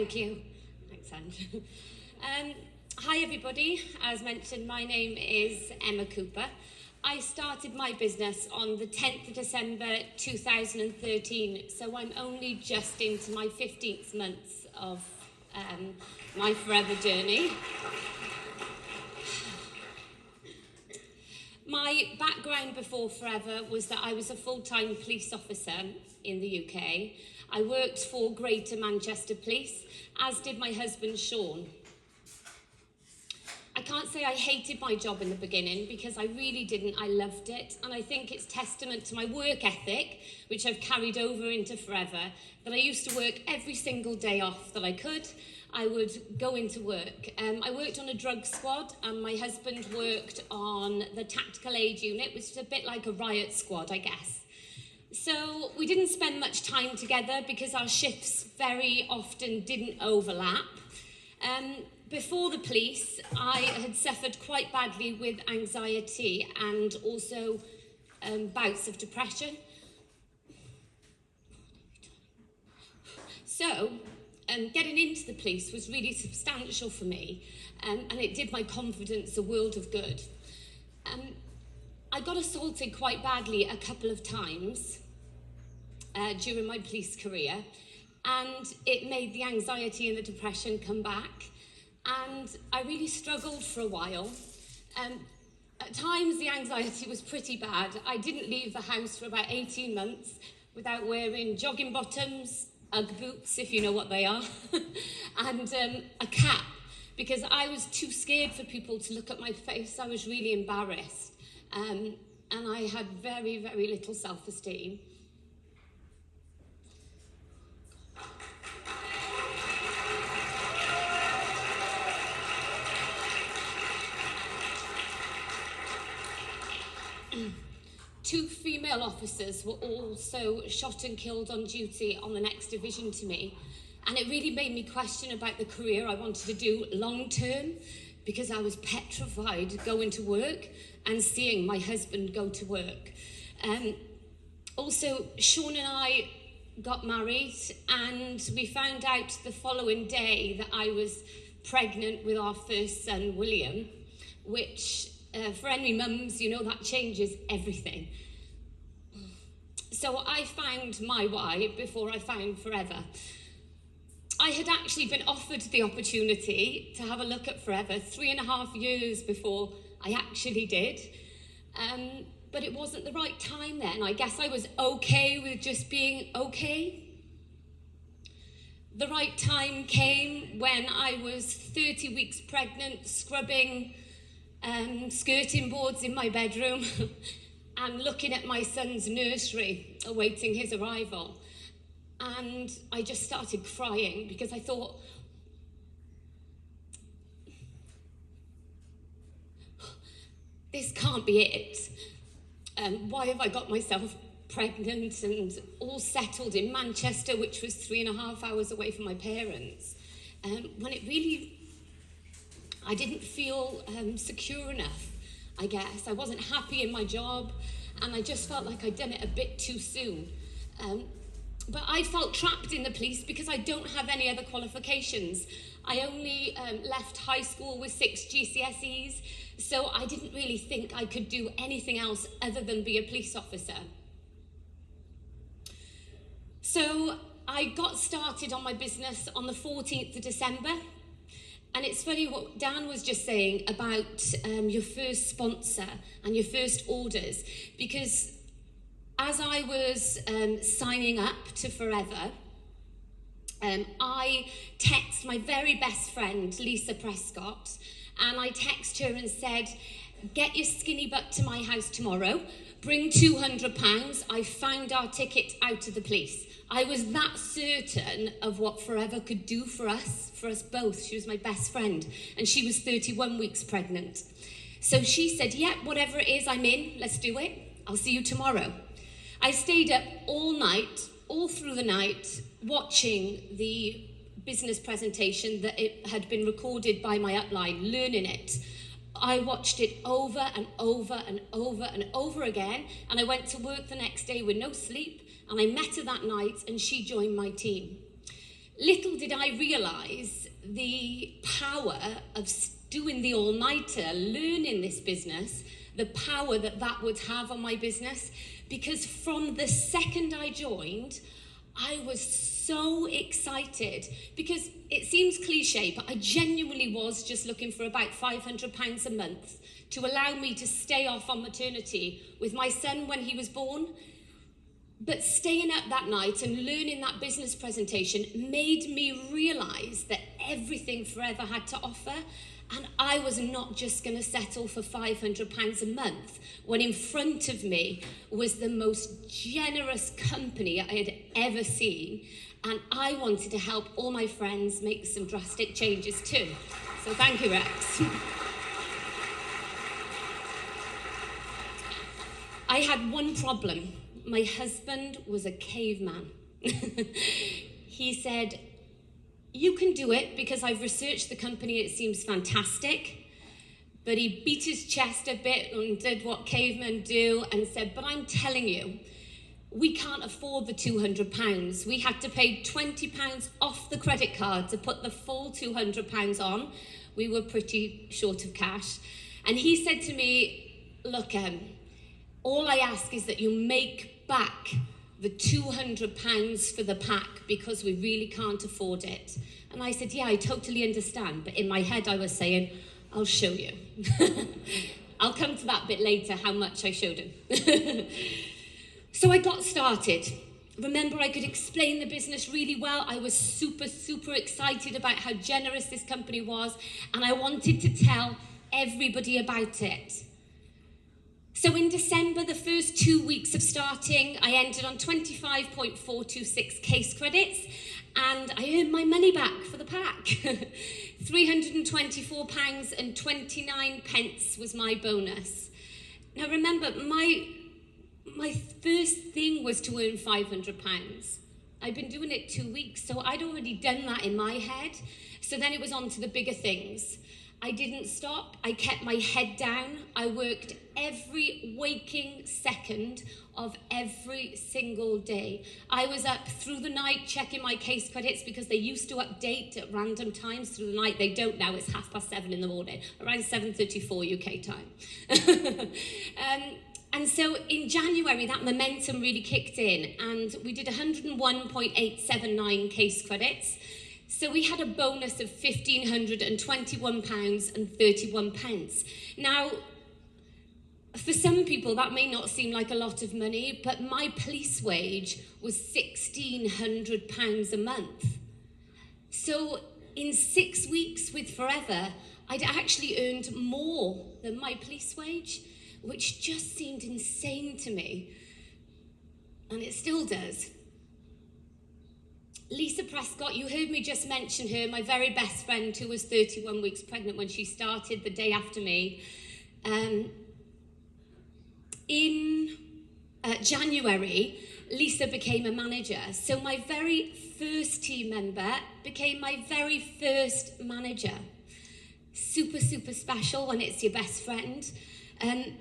Thank you. Thanks, Anne. Hi, everybody. As mentioned, my name is Emma Cooper. I started my business on the 10th of December 2013, so I'm only just into my 15th month of my forever journey. My background before Forever was that I was a full-time police officer in the UK. I worked for Greater Manchester Police, as did my husband, Sean. I can't say I hated my job in the beginning, because I really didn't. I loved it, and I think it's testament to my work ethic, which I've carried over into Forever, that I used to work every single day off that I could. I would go into work. I worked on a drug squad, and my husband worked on the tactical aid unit, which is a bit like a riot squad, I guess. So we didn't spend much time together because our shifts very often didn't overlap. Before the police, I had suffered quite badly with anxiety and also bouts of depression. So, getting into the police was really substantial for me, and it did my confidence a world of good. I got assaulted quite badly a couple of times during my police career, and it made the anxiety and the depression come back. And I really struggled for a while. At times, the anxiety was pretty bad. I didn't leave the house for about 18 months without wearing jogging bottoms, Ugg boots, if you know what they are, and a cap, because I was too scared for people to look at my face. I was really embarrassed, and I had very, very little self-esteem. Two female officers were also shot and killed on duty on the next division to me, and it really made me question about the career I wanted to do long term, because I was petrified going to work and seeing my husband go to work. Also, Sean and I got married, and we found out the following day that I was pregnant with our first son, William, which for any mums, you know, that changes everything. So I found my why before I found Forever. I had actually been offered the opportunity to have a look at Forever 3.5 years before I actually did. But it wasn't the right time then. I guess I was okay with just being okay. The right time came when I was 30 weeks pregnant, scrubbing skirting boards in my bedroom and looking at my son's nursery, awaiting his arrival. And I just started crying because I thought, this can't be it. Why have I got myself pregnant and all settled in Manchester, which was 3.5 hours away from my parents, when it really, I didn't feel secure enough, I guess. I wasn't happy in my job, and I just felt like I'd done it a bit too soon. But I felt trapped in the police because I don't have any other qualifications. I only left high school with 6 GCSEs, so I didn't really think I could do anything else other than be a police officer. So I got started on my business on the 14th of December. And it's funny what Dan was just saying about your first sponsor and your first orders, because as I was signing up to Forever, I text my very best friend, Lisa Prescott, and I text her and said, get your skinny butt to my house tomorrow, bring £200, I found our ticket out of the police. I was that certain of what Forever could do for us both. She was my best friend, and she was 31 weeks pregnant. So she said, yeah, whatever it is, I'm in, let's do it. I'll see you tomorrow. I stayed up all night, all through the night, watching the business presentation that it had been recorded by my upline, learning it. I watched it over and over and over and over again, and I went to work the next day with no sleep, and I met her that night, and she joined my team. Little did I realise the power of doing the all-nighter, learning this business, the power that that would have on my business. Because from the second I joined, I was so excited, because it seems cliche, but I genuinely was just looking for about £500 a month to allow me to stay off on maternity with my son when he was born. But staying up that night and learning that business presentation made me realise that everything Forever had to offer. And I was not just going to settle for £500 a month when in front of me was the most generous company I had ever seen. And I wanted to help all my friends make some drastic changes too. So thank you, Rex. I had one problem. My husband was a caveman. He said, "You can do it because I've researched the company, it seems fantastic." But he beat his chest a bit and did what cavemen do and said, "But I'm telling you, we can't afford the £200. We had to pay £20 off the credit card to put the full £200 on. We were pretty short of cash." And he said to me, "Look, all I ask is that you make back the £200 for the pack because we really can't afford it." And I said, "Yeah, I totally understand." But in my head, I was saying, "I'll show you." I'll come to that bit later, how much I showed him. So I got started. Remember, I could explain the business really well. I was super, super excited about how generous this company was, and I wanted to tell everybody about it. So in December, the first 2 weeks of starting, I ended on 25.426 case credits, and I earned my money back for the pack. £324.29 was my bonus. Now remember, my first thing was to earn £500. I'd been doing it 2 weeks, so I'd already done that in my head. So then it was on to the bigger things. I didn't stop. I kept my head down. I worked every waking second of every single day. I was up through the night checking my case credits because they used to update at random times through the night. They don't now. It's 7:30 in the morning, around 7:34 UK time. And so in January, that momentum really kicked in, and we did 101.879 case credits. So we had a bonus of £1,521.31. Now, for some people, that may not seem like a lot of money, but my police wage was £1,600 a month. So in 6 weeks with Forever, I'd actually earned more than my police wage, which just seemed insane to me. And it still does. Lisa Prescott, you heard me just mention her, my very best friend who was 31 weeks pregnant when she started the day after me. In January, Lisa became a manager. So my very first team member became my very first manager. Super, super special when it's your best friend. And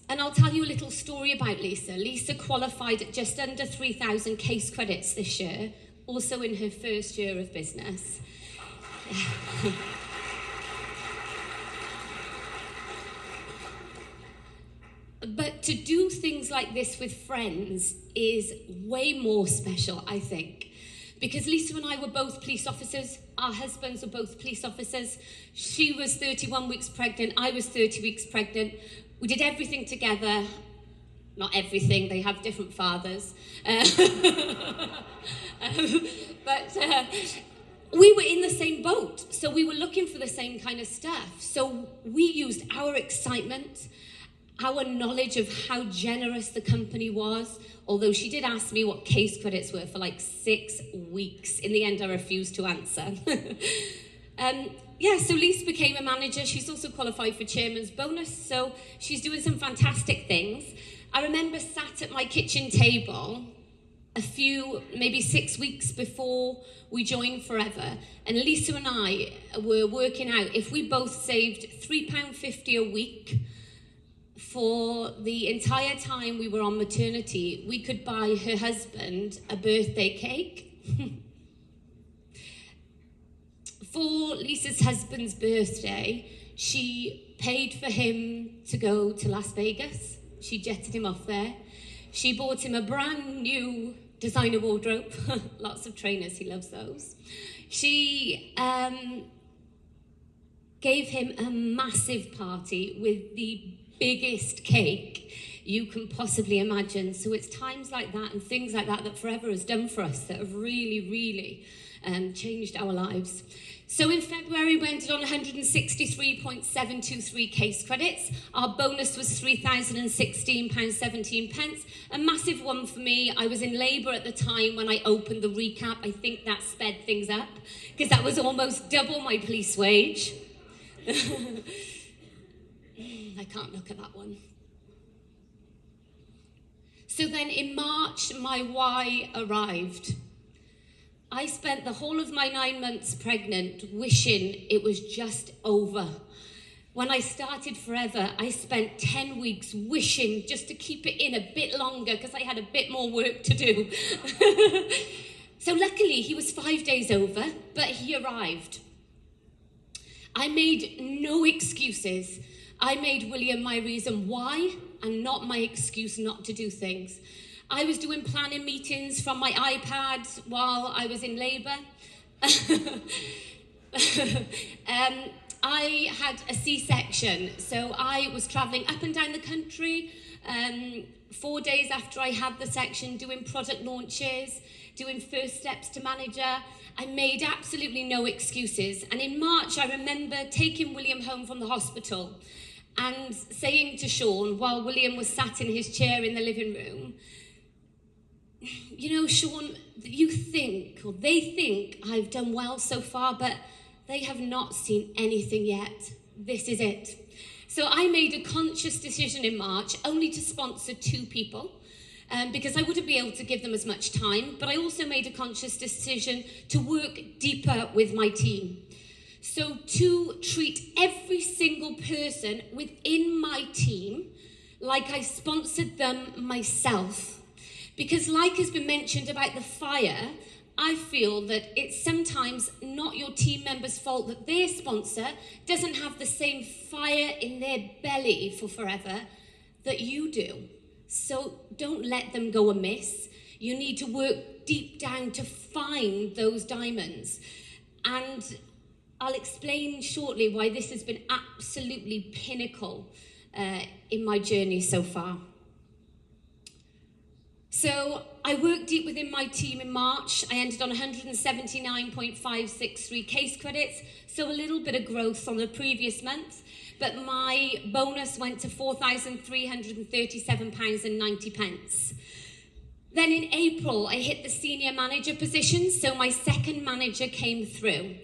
I'll tell you a little story about Lisa. Lisa qualified at just under 3,000 case credits this year, also in her first year of business. But to do things like this with friends is way more special, I think. Because Lisa and I were both police officers. Our husbands were both police officers. She was 31 weeks pregnant. I was 30 weeks pregnant. We did everything together. Not everything, they have different fathers. But we were in the same boat. So we were looking for the same kind of stuff. So we used our excitement, our knowledge of how generous the company was, although she did ask me what case credits were for like 6 weeks. In the end, I refused to answer. So Lisa became a manager. She's also qualified for chairman's bonus, so she's doing some fantastic things. I remember sat at my kitchen table maybe 6 weeks before we joined Forever, and Lisa and I were working out if we both saved £3.50 a week for the entire time we were on maternity, we could buy her husband a birthday cake. For Lisa's husband's birthday, she paid for him to go to Las Vegas. She jetted him off there. She bought him a brand new designer wardrobe. Lots of trainers, he loves those. She gave him a massive party with the biggest cake you can possibly imagine. So it's times like that and things like that that Forever has done for us that have really, really changed our lives. So in February, we ended on 163.723 case credits. Our bonus was £3,016.17. A massive one for me. I was in labour at the time when I opened the recap. I think that sped things up because that was almost double my police wage. I can't look at that one. So then in March, my why arrived. I spent the whole of my 9 months pregnant wishing it was just over. When I started Forever, I spent 10 weeks wishing just to keep it in a bit longer because I had a bit more work to do. So luckily, he was 5 days over, but he arrived. I made no excuses. I made William my reason why and not my excuse not to do things. I was doing planning meetings from my iPad while I was in labour. I had a C-section, so I was travelling up and down the country 4 days after I had the section, doing product launches, doing first steps to manager. I made absolutely no excuses. And in March, I remember taking William home from the hospital and saying to Sean, while William was sat in his chair in the living room, you know, Sean, you think, or they think I've done well so far, but they have not seen anything yet. This is it. So I made a conscious decision in March only to sponsor 2 people because I wouldn't be able to give them as much time, but I also made a conscious decision to work deeper with my team. So to treat every single person within my team like I sponsored them myself. Because like has been mentioned about the fire, I feel that it's sometimes not your team member's fault that their sponsor doesn't have the same fire in their belly for Forever that you do. So don't let them go amiss. You need to work deep down to find those diamonds. And I'll explain shortly why this has been absolutely pinnacle in my journey so far. So I worked deep within my team in March. I ended on 179.563 case credits, so a little bit of growth from the previous month, but my bonus went to £4,337.90. Then in April, I hit the senior manager position, so my second manager came through.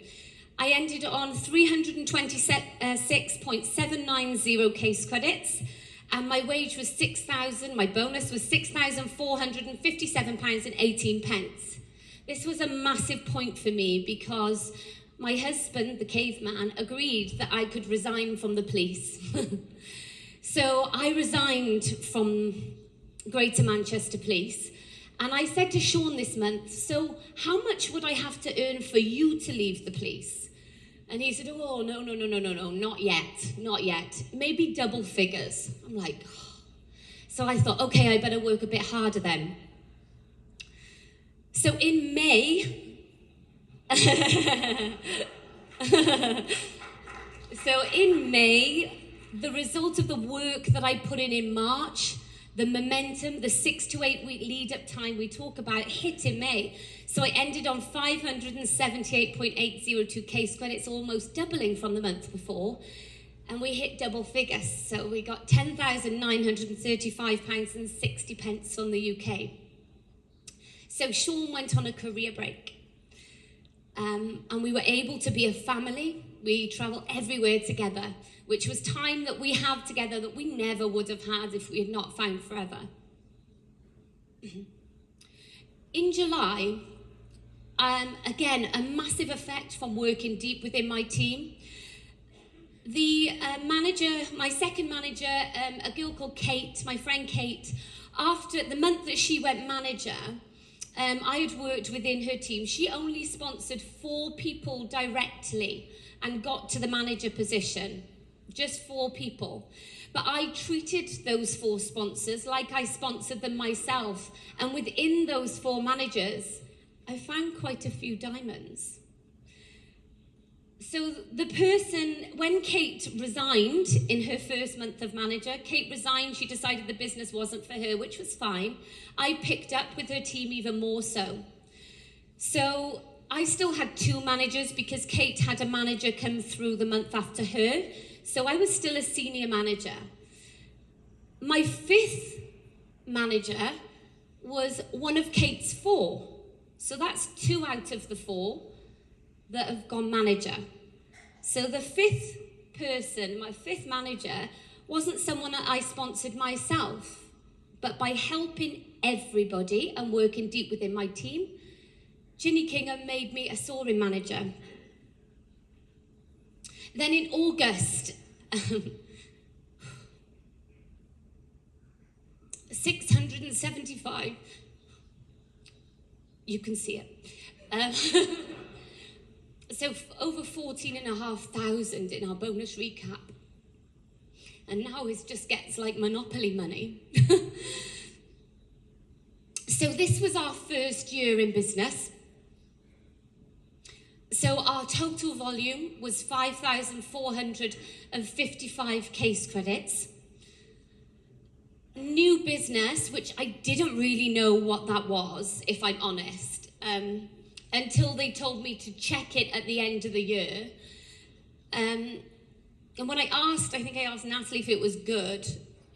I ended on 326.790 case credits, and my wage was my bonus was £6,457.18. This was a massive point for me because my husband, the caveman, agreed that I could resign from the police. So I resigned from Greater Manchester Police, and I said to Sean this month, so how much would I have to earn for you to leave the police? And he said, oh, no, not yet. Maybe double figures. I'm like, oh. So I thought, okay, I better work a bit harder then. So in May, the result of the work that I put in March, the momentum, the 6 to 8 week lead up time we talk about hit in May. So I ended on 578.802 case credits, almost doubling from the month before. And we hit double figures. So we got £10,935.60 from the UK. So Sean went on a career break. And we were able to be a family. We travel everywhere together, which was time that we have together that we never would have had if we had not found Forever. In July, again, a massive effect from working deep within my team. The manager, my second manager, a girl called Kate, my friend Kate, after the month that she went manager, I had worked within her team. She only sponsored 4 people directly and got to the manager position. Just 4 people. But I treated those 4 sponsors like I sponsored them myself. And within those 4 managers, I found quite a few diamonds. So the person, when Kate resigned in her first month of manager, Kate resigned, she decided the business wasn't for her, which was fine. I picked up with her team even more so. So I still had 2 managers because Kate had a manager come through the month after her. So I was still a senior manager. My 5th manager was one of Kate's 4. So that's 2 out of the 4 that have gone manager. So the 5th person, my 5th manager, wasn't someone that I sponsored myself, but by helping everybody and working deep within my team, Ginny Kingham made me a soaring manager. Then in August, 675, you can see it. So over 14,500 in our bonus recap. And now it just gets like Monopoly money. So this was our first year in business. So our total volume was 5,455 case credits. New business, which I didn't really know what that was, if I'm honest, until they told me to check it at the end of the year. And when I think I asked Natalie if it was good,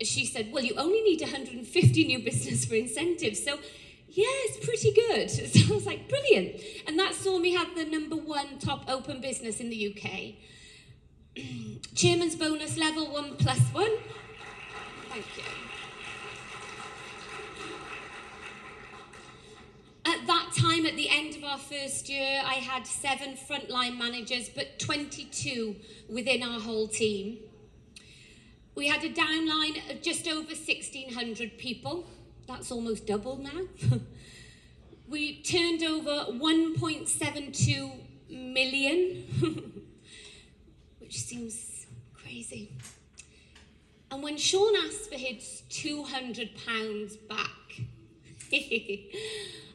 she said, well, you only need 150 new business for incentives. So yeah, it's pretty good. So I was like, brilliant. And that saw me have the #1 top open business in the UK. Chairman's bonus level 1+1. Thank you. At that time, at the end of our first year, I had 7 frontline managers, but 22 within our whole team. We had a downline of just over 1,600 people. That's almost double now. We turned over 1.72 million, which seems crazy. And when Sean asked for his £200 back,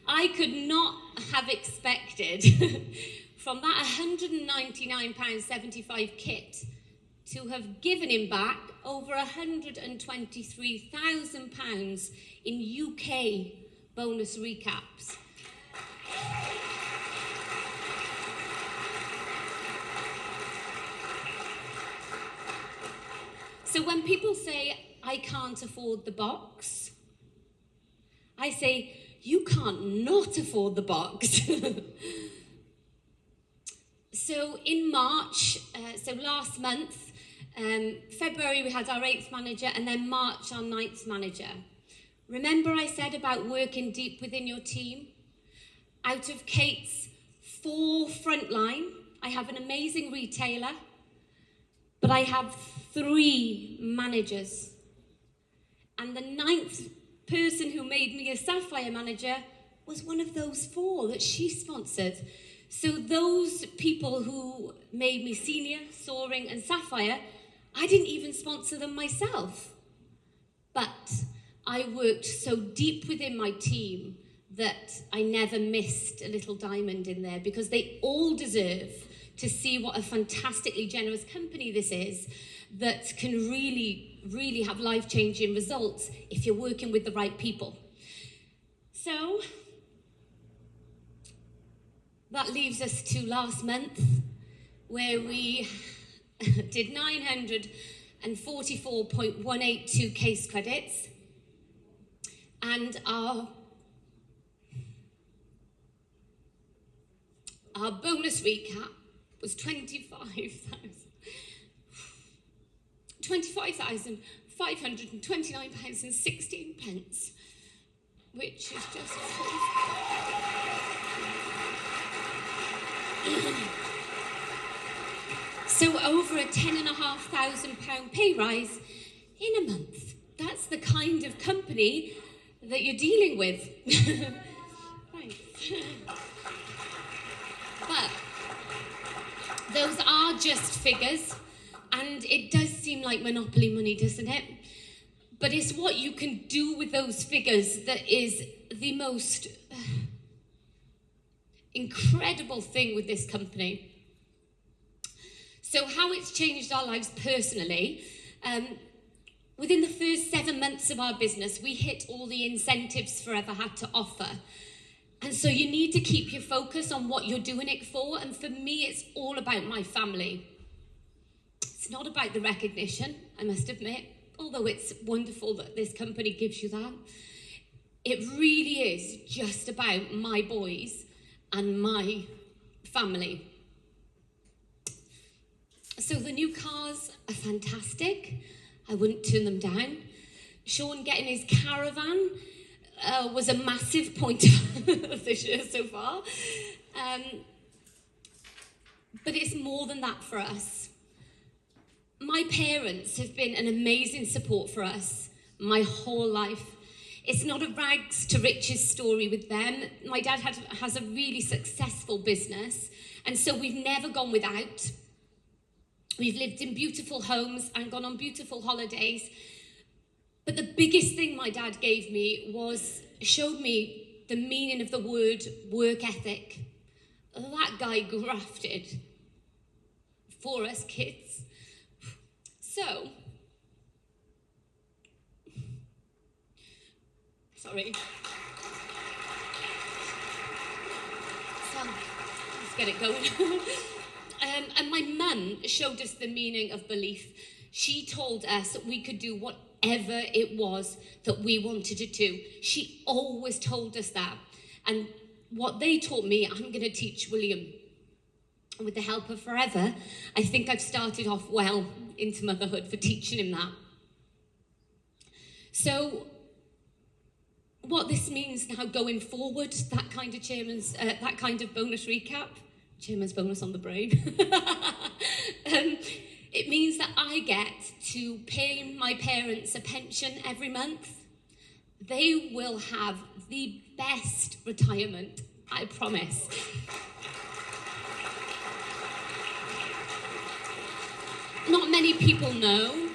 I could not have expected from that £199.75 kit to have given him back over £123,000 in UK bonus recaps. So when people say, I can't afford the box, I say, you can't not afford the box. So in March, so last month, February we had our 8th manager, and then March our 9th manager. Remember I said about working deep within your team? Out of Kate's 4 frontline, I have an amazing retailer, but I have 3 managers. And the 9th person who made me a Sapphire manager was one of those 4 that she sponsored. So those people who made me senior, soaring and Sapphire, I didn't even sponsor them myself. But I worked so deep within my team that I never missed a little diamond in there, because they all deserve to see what a fantastically generous company this is that can really, really have life-changing results if you're working with the right people. So that leaves us to last month, where we did 944.182 case credits, and our bonus recap was £25,529.16, which is just... So over a £10,500 pay rise in a month. That's the kind of company that you're dealing with. Thanks. But those are just figures, and it does seem like monopoly money, doesn't it? But it's what you can do with those figures that is the most incredible thing with this company. So how it's changed our lives personally, within the first 7 months of our business, we hit all the incentives Forever had to offer. And so you need to keep your focus on what you're doing it for. And for me, it's all about my family. It's not about the recognition, I must admit, although it's wonderful that this company gives you that. It really is just about my boys and my family. So the new cars are fantastic. I wouldn't turn them down. Sean getting his caravan was a massive point of this year so far. But it's more than that for us. My parents have been an amazing support for us my whole life. It's not a rags to riches story with them. My dad has a really successful business, and so we've never gone without. We've lived in beautiful homes and gone on beautiful holidays. But the biggest thing my dad gave me showed me the meaning of the word work ethic. That guy grafted for us kids. Sorry. Let's get it going. And my mum showed us the meaning of belief. She told us that we could do whatever it was that we wanted to do. She always told us that. And what they taught me, I'm going to teach William. And with the help of Forever, I think I've started off well into motherhood for teaching him that. So what this means now going forward, that kind of bonus recap, chairman's bonus on the brain, it means that I get to pay my parents a pension every month. They will have the best retirement, I promise. Not many people know,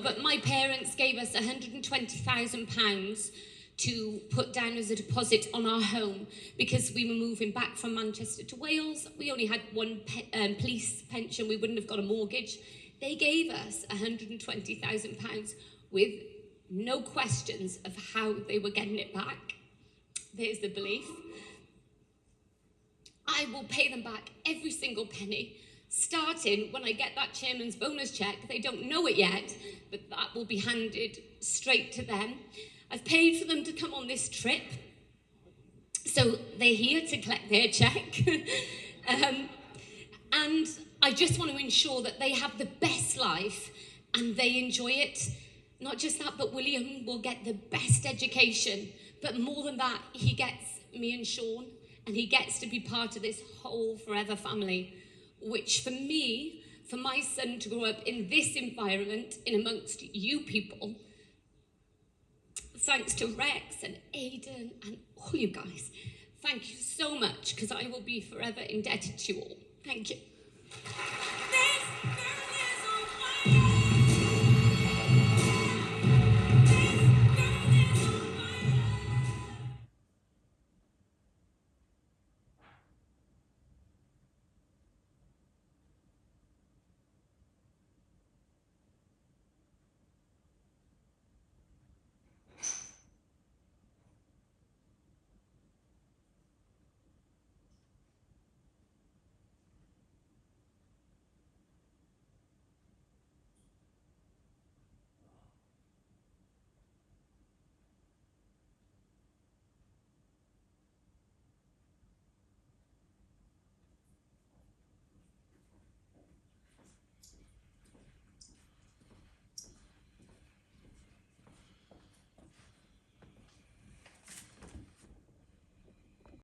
but my parents gave us £120,000 to put down as a deposit on our home because we were moving back from Manchester to Wales. We only had one police pension. We wouldn't have got a mortgage. They gave us £120,000 with no questions of how they were getting it back. There's the belief. I will pay them back every single penny, starting when I get that chairman's bonus check. They don't know it yet, but that will be handed straight to them. I've paid for them to come on this trip, so they're here to collect their check. And I just want to ensure that they have the best life and they enjoy it. Not just that, but William will get the best education. But more than that, he gets me and Sean, and he gets to be part of this whole Forever family, which for me, for my son to grow up in this environment, in amongst you people, thanks to Rex and Aidan and all you guys, thank you so much, because I will be forever indebted to you all. Thank you.